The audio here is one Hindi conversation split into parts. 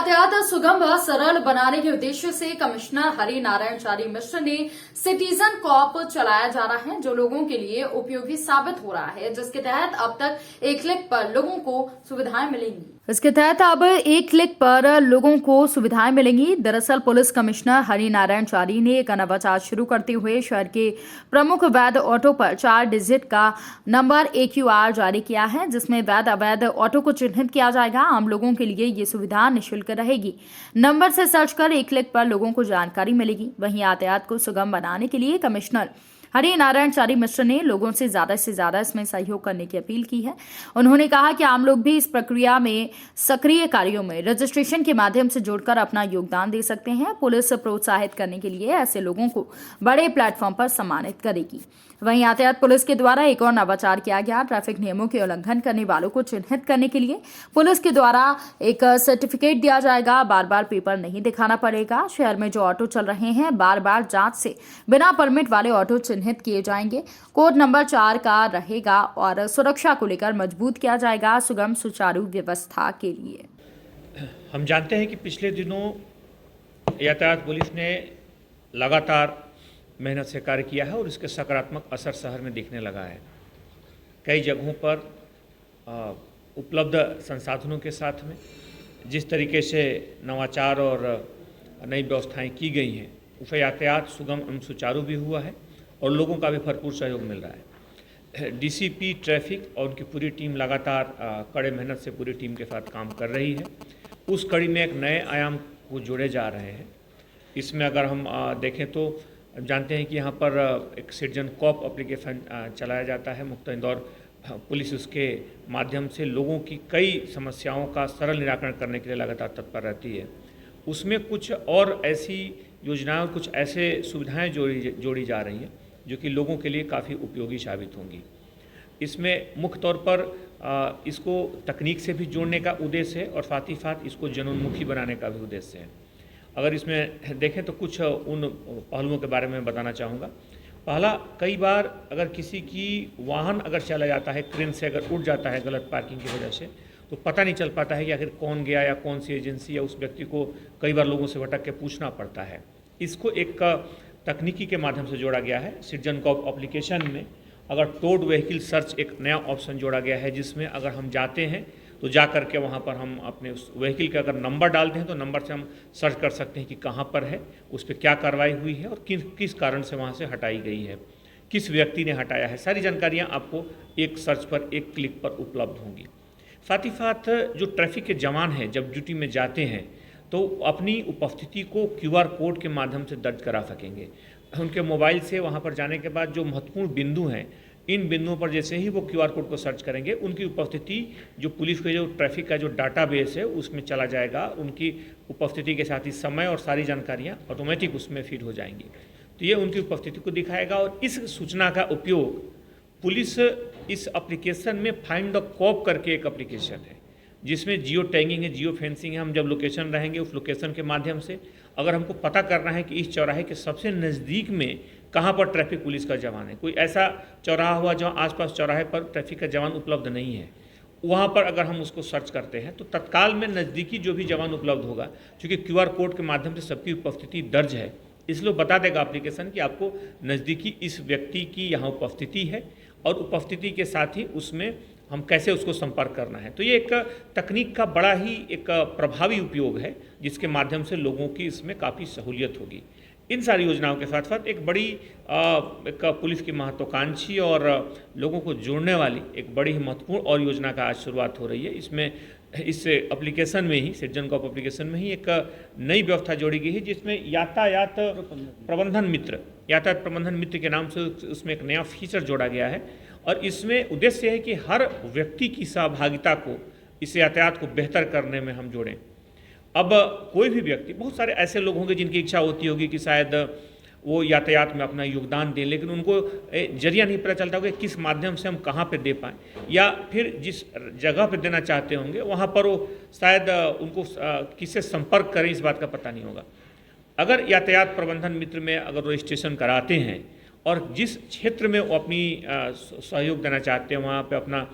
यातायात सुगम व सरल बनाने के उद्देश्य से कमिश्नर हरि नारायण चारी मिश्र ने सिटीजन कॉप चलाया जा रहा है, जो लोगों के लिए उपयोगी साबित हो रहा है, जिसके तहत अब तक एक क्लिक पर लोगों को सुविधाएं मिलेंगी। इसके तहत अब एक क्लिक पर लोगों को सुविधाएं मिलेंगी। दरअसल पुलिस कमिश्नर हरि नारायण चारी ने एक नवाचार शुरू करते हुए शहर के प्रमुख वैध ऑटो पर 4 डिजिट का नंबर AQR जारी किया है, जिसमें वैध अवैध ऑटो को चिन्हित किया जाएगा। आम लोगों के लिए ये सुविधा निःशुल्क रहेगी। नंबर से सर्च कर एक क्लिक पर लोगों को जानकारी मिलेगी। वहीं यातायात को सुगम बनाने के लिए कमिश्नर हरि नारायण चारी मिश्र ने लोगों से ज्यादा इसमें सहयोग करने की अपील की है। उन्होंने कहा कि आम लोग भी इस प्रक्रिया में सक्रिय कार्यों में रजिस्ट्रेशन के माध्यम से जुड़कर अपना योगदान दे सकते हैं। पुलिस प्रोत्साहित करने के लिए ऐसे लोगों को बड़े प्लेटफॉर्म पर सम्मानित करेगी। वहीं यातायात पुलिस के द्वारा एक और नवाचार किया गया। ट्रैफिक नियमों के उल्लंघन करने वालों को चिन्हित करने के लिए पुलिस के द्वारा एक सर्टिफिकेट दिया जाएगा। बार बार पेपर नहीं दिखाना पड़ेगा। शहर में जो ऑटो चल रहे हैं, बार बार जांच से बिना परमिट वाले ऑटो चिन्हित किए जाएंगे। कोड नंबर 4 का रहेगा और सुरक्षा को लेकर मजबूत किया जाएगा सुगम सुचारू व्यवस्था के लिए। हम जानते हैं कि पिछले दिनों यातायात पुलिस ने लगातार मेहनत से कार्य किया है और इसके सकारात्मक असर शहर में दिखने लगा है। कई जगहों पर उपलब्ध संसाधनों के साथ में जिस तरीके से नवाचार और नई व्यवस्थाएं की गई हैं, उससे यातायात सुगम एवं सुचारू भी हुआ है और लोगों का भी भरपूर सहयोग मिल रहा है। DCP ट्रैफिक और उनकी पूरी टीम लगातार कड़े मेहनत से पूरी टीम के साथ काम कर रही है। उस कड़ी में एक नए आयाम को जोड़े जा रहे हैं। इसमें अगर हम देखें तो जानते हैं कि यहाँ पर एक सिटीजन कॉप एप्लीकेशन चलाया जाता है। मुक्त इंदौर पुलिस उसके माध्यम से लोगों की कई समस्याओं का सरल निराकरण करने के लिए लगातार तत्पर रहती है। उसमें कुछ और ऐसी योजनाएं, कुछ ऐसे सुविधाएं जोड़ी जा रही हैं जो कि लोगों के लिए काफ़ी उपयोगी साबित होंगी। इसमें मुख्य तौर पर इसको तकनीक से भी जोड़ने का उद्देश्य है और साथ ही साथ इसको जनोन्मुखी बनाने का भी उद्देश्य है। अगर इसमें देखें तो कुछ उन पहलुओं के बारे में बताना चाहूँगा। पहला, कई बार अगर किसी की वाहन अगर चला जाता है, क्रेन से अगर उड़ जाता है गलत पार्किंग की वजह से, तो पता नहीं चल पाता है कि आखिर कौन गया या कौन सी एजेंसी या उस व्यक्ति को कई बार लोगों से भटक के पूछना पड़ता है। इसको एक तकनीकी के माध्यम से जोड़ा गया है। सिटीजन कॉप एप्लीकेशन में अगर टोड व्हीकल सर्च एक नया ऑप्शन जोड़ा गया है, जिसमें अगर हम जाते हैं तो जा करके वहाँ पर हम अपने उस व्हीकल का अगर नंबर डालते हैं तो नंबर से हम सर्च कर सकते हैं कि कहाँ पर है, उस पर क्या कार्रवाई हुई है और किस कारण से वहाँ से हटाई गई है, किस व्यक्ति ने हटाया है। सारी जानकारियाँ आपको एक सर्च पर, एक क्लिक पर उपलब्ध होंगी। साथ ही साथ जो ट्रैफिक के जवान हैं, जब ड्यूटी में जाते हैं तो अपनी उपस्थिति को QR कोड के माध्यम से दर्ज करा सकेंगे। उनके मोबाइल से वहाँ पर जाने के बाद जो महत्वपूर्ण बिंदु हैं, इन बिंदुओं पर जैसे ही वो QR कोड को सर्च करेंगे, उनकी उपस्थिति जो पुलिस के जो ट्रैफिक का जो डाटाबेस है उसमें चला जाएगा। उनकी उपस्थिति के साथ ही समय और सारी जानकारियाँ ऑटोमेटिक उसमें फीड हो जाएंगी। तो ये उनकी उपस्थिति को दिखाएगा और इस सूचना का उपयोग पुलिस इस एप्लीकेशन में फाइंड द कॉप करके एक एप्लीकेशन है, जिसमें जियो टैगिंग है, जियो फेंसिंग है। हम जब लोकेशन रहेंगे, उस लोकेशन के माध्यम से अगर हमको पता करना है कि इस चौराहे के सबसे नज़दीक में कहाँ पर ट्रैफिक पुलिस का जवान है, कोई ऐसा चौराहा हुआ जहाँ आसपास चौराहे पर ट्रैफिक का जवान उपलब्ध नहीं है, वहाँ पर अगर हम उसको सर्च करते हैं तो तत्काल में नज़दीकी जो भी जवान उपलब्ध होगा, क्योंकि QR कोड के माध्यम से सबकी उपस्थिति दर्ज है, इसलिए बता देगा एप्लीकेशन कि आपको नज़दीकी इस व्यक्ति की यहाँ उपस्थिति है और उपस्थिति के साथ ही उसमें हम कैसे उसको संपर्क करना है। तो ये एक तकनीक का बड़ा ही एक प्रभावी उपयोग है, जिसके माध्यम से लोगों की इसमें काफ़ी सहूलियत होगी। इन सारी योजनाओं के साथ साथ एक बड़ी एक पुलिस की महत्वाकांक्षी और लोगों को जोड़ने वाली एक बड़ी ही महत्वपूर्ण और योजना का आज शुरुआत हो रही है। इसमें इस एप्लीकेशन में ही, सिटीजन कॉप एप्लीकेशन में ही एक नई व्यवस्था जोड़ी गई है, जिसमें यातायात प्रबंधन मित्र के नाम से उसमें एक नया फीचर जोड़ा गया है। और इसमें उद्देश्य है कि हर व्यक्ति की सहभागिता को, इस यातायात को बेहतर करने में हम जोड़ें। अब कोई भी व्यक्ति, बहुत सारे ऐसे लोग होंगे जिनकी इच्छा होती होगी कि शायद वो यातायात में अपना योगदान दें, लेकिन उनको जरिया नहीं पता चलता होगा कि किस माध्यम से हम कहाँ पे दे पाएँ, या फिर जिस जगह पे देना चाहते होंगे वहाँ पर वो शायद उनको किससे संपर्क करें, इस बात का पता नहीं होगा। अगर यातायात प्रबंधन मित्र में अगर रजिस्ट्रेशन कराते हैं और जिस क्षेत्र में वो अपनी सहयोग देना चाहते हैं, वहाँ पे अपना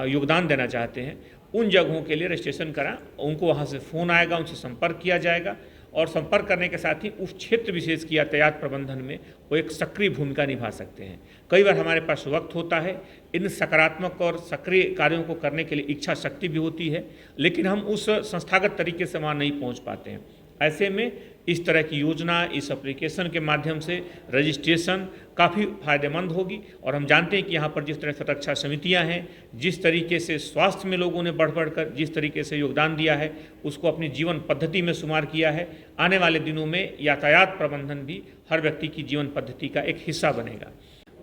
योगदान देना चाहते हैं, उन जगहों के लिए रजिस्ट्रेशन कराएं। उनको वहाँ से फ़ोन आएगा, उनसे संपर्क किया जाएगा और संपर्क करने के साथ ही उस क्षेत्र विशेष की यातायात प्रबंधन में वो एक सक्रिय भूमिका निभा सकते हैं। कई बार हमारे पास वक्त होता है, इन सकारात्मक और सक्रिय कार्यों को करने के लिए इच्छा शक्ति भी होती है, लेकिन हम उस संस्थागत तरीके से वहाँ नहीं पहुँच पाते हैं। ऐसे में इस तरह की योजना, इस एप्लीकेशन के माध्यम से रजिस्ट्रेशन काफ़ी फायदेमंद होगी। और हम जानते हैं कि यहाँ पर जिस तरह सुरक्षा समितियाँ हैं, जिस तरीके से स्वास्थ्य में लोगों ने बढ़ कर जिस तरीके से योगदान दिया है, उसको अपनी जीवन पद्धति में शुमार किया है। आने वाले दिनों में यातायात प्रबंधन भी हर व्यक्ति की जीवन पद्धति का एक हिस्सा बनेगा।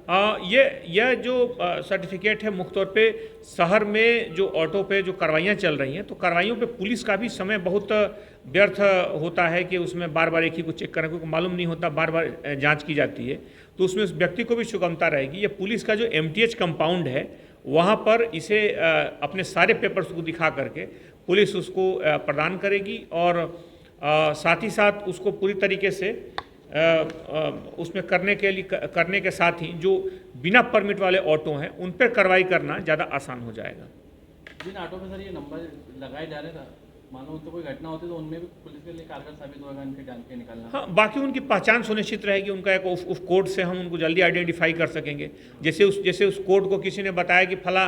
यह जो सर्टिफिकेट है मुख्य तौर पे शहर में जो ऑटो पे जो कार्रवाइयाँ चल रही हैं, तो कार्रवाइयों पे पुलिस का भी समय बहुत व्यर्थ होता है कि उसमें बार बार एक ही को चेक करना, क्योंकि मालूम नहीं होता, बार बार जांच की जाती है, तो उसमें उस व्यक्ति को भी सुगमता रहेगी। ये पुलिस का जो MTH कंपाउंड है, वहाँ पर इसे अपने सारे पेपर्स को दिखा करके पुलिस उसको प्रदान करेगी और साथ ही साथ उसको पूरी तरीके से उसमें करने के साथ ही जो बिना परमिट वाले ऑटो हैं उन पर कार्रवाई करना ज़्यादा आसान हो जाएगा। जिन ऑटो पे सर ये नंबर लगाए जा रहे हैं, मानो तो कोई घटना होती है तो उनमें भी पुलिस के लिए कारगर साबित होगा इनके जान के निकालना। हाँ, बाकी उनकी पहचान सुनिश्चित रहेगी, उनका एक उस कोड से हम उनको जल्दी आइडेंटिफाई कर सकेंगे। जैसे उस कोड को किसी ने बताया कि फला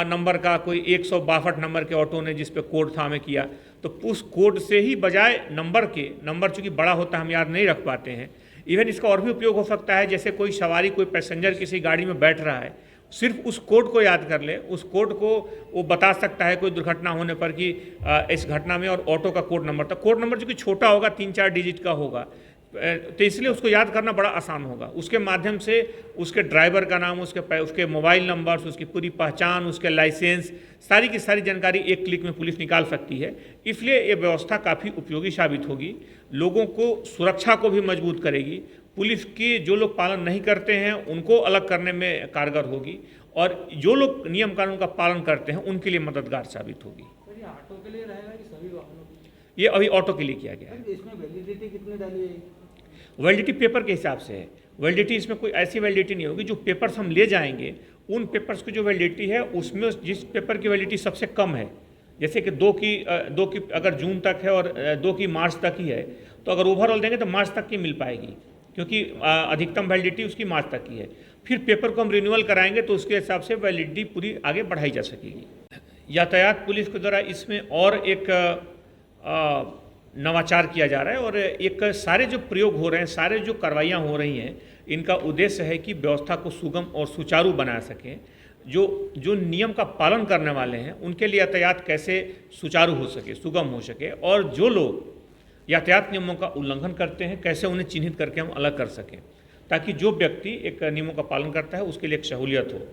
नंबर का कोई 162 नंबर के ऑटो ने जिस पे कोड था हमें किया, तो उस कोड से ही बजाय नंबर चूँकि बड़ा होता है हम याद नहीं रख पाते हैं। इवन इसका और भी उपयोग हो सकता है, जैसे कोई सवारी, कोई पैसेंजर किसी गाड़ी में बैठ रहा है, सिर्फ उस कोड को याद कर ले, उस कोड को वो बता सकता है कोई दुर्घटना होने पर कि इस घटना में, और ऑटो का कोड नंबर था। कोड नंबर चूँकि छोटा होगा, 3-4 डिजिट का होगा, तो इसलिए उसको याद करना बड़ा आसान होगा। उसके माध्यम से उसके ड्राइवर का नाम, उसके मोबाइल नंबर, उसकी पूरी पहचान, उसके लाइसेंस, सारी की सारी जानकारी एक क्लिक में पुलिस निकाल सकती है। इसलिए ये व्यवस्था काफ़ी उपयोगी साबित होगी, लोगों को सुरक्षा को भी मजबूत करेगी, पुलिस की जो लोग पालन नहीं करते हैं उनको अलग करने में कारगर होगी, और जो लोग नियम कानून का पालन करते हैं उनके लिए मददगार साबित होगी। सर ये ऑटो के लिए रहेगा कि सभी वाहनों के लिए? ये अभी ऑटो के लिए किया गया है। इसमें वैलिडिटी कितनी डाली है? वैलिडिटी पेपर के हिसाब से है। वैलिडिटी इसमें कोई ऐसी वैलिडिटी नहीं होगी। जो पेपर्स हम ले जाएंगे उन पेपर्स की जो वैलिडिटी है, उसमें जिस पेपर की वैलिडिटी सबसे कम है, जैसे कि दो की अगर जून तक है और 2 की मार्च तक ही है, तो अगर ओवरऑल देंगे तो मार्च तक की मिल पाएगी, क्योंकि अधिकतम वैलिडिटी उसकी मार्च तक की है। फिर पेपर को हम रिन्यूअल कराएंगे तो उसके हिसाब से वैलिडिटी पूरी आगे बढ़ाई जा सकेगी। यातायात पुलिस के द्वारा इसमें और एक नवाचार किया जा रहा है, और एक सारे जो प्रयोग हो रहे हैं, सारे जो कार्रवाइयाँ हो रही हैं, इनका उद्देश्य है कि व्यवस्था को सुगम और सुचारू बना सकें। जो नियम का पालन करने वाले हैं उनके लिए यातायात कैसे सुचारू हो सके, सुगम हो सके, और जो लोग यातायात नियमों का उल्लंघन करते हैं कैसे उन्हें चिन्हित करके हम अलग कर सकें, ताकि जो व्यक्ति एक नियमों का पालन करता है उसके लिए एक सहूलियत हो।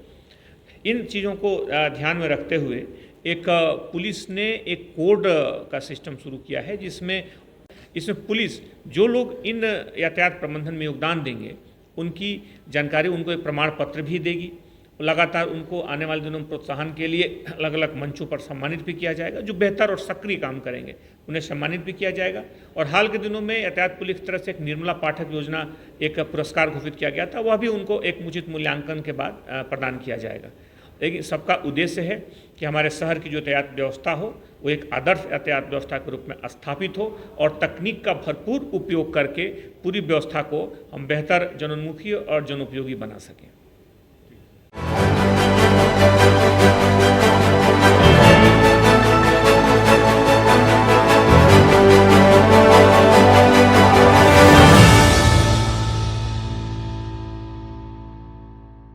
इन चीज़ों को ध्यान में रखते हुए एक पुलिस ने एक कोड का सिस्टम शुरू किया है, इसमें पुलिस जो लोग इन यातायात प्रबंधन में योगदान देंगे उनकी जानकारी, उनको एक प्रमाण पत्र भी देगी। लगातार उनको आने वाले दिनों में प्रोत्साहन के लिए अलग अलग मंचों पर सम्मानित भी किया जाएगा। जो बेहतर और सक्रिय काम करेंगे उन्हें सम्मानित भी किया जाएगा। और हाल के दिनों में यातायात पुलिस की तरफ से एक निर्मला पाठक योजना, एक पुरस्कार घोषित किया गया था, वह भी उनको एक उचित मूल्यांकन के बाद प्रदान किया जाएगा। लेकिन सबका उद्देश्य है कि हमारे शहर की जो यातायात व्यवस्था हो वो एक आदर्श यातायात व्यवस्था के रूप में स्थापित हो, और तकनीक का भरपूर उपयोग करके पूरी व्यवस्था को हम बेहतर जनोन्मुखी और जनोपयोगी बना सकें।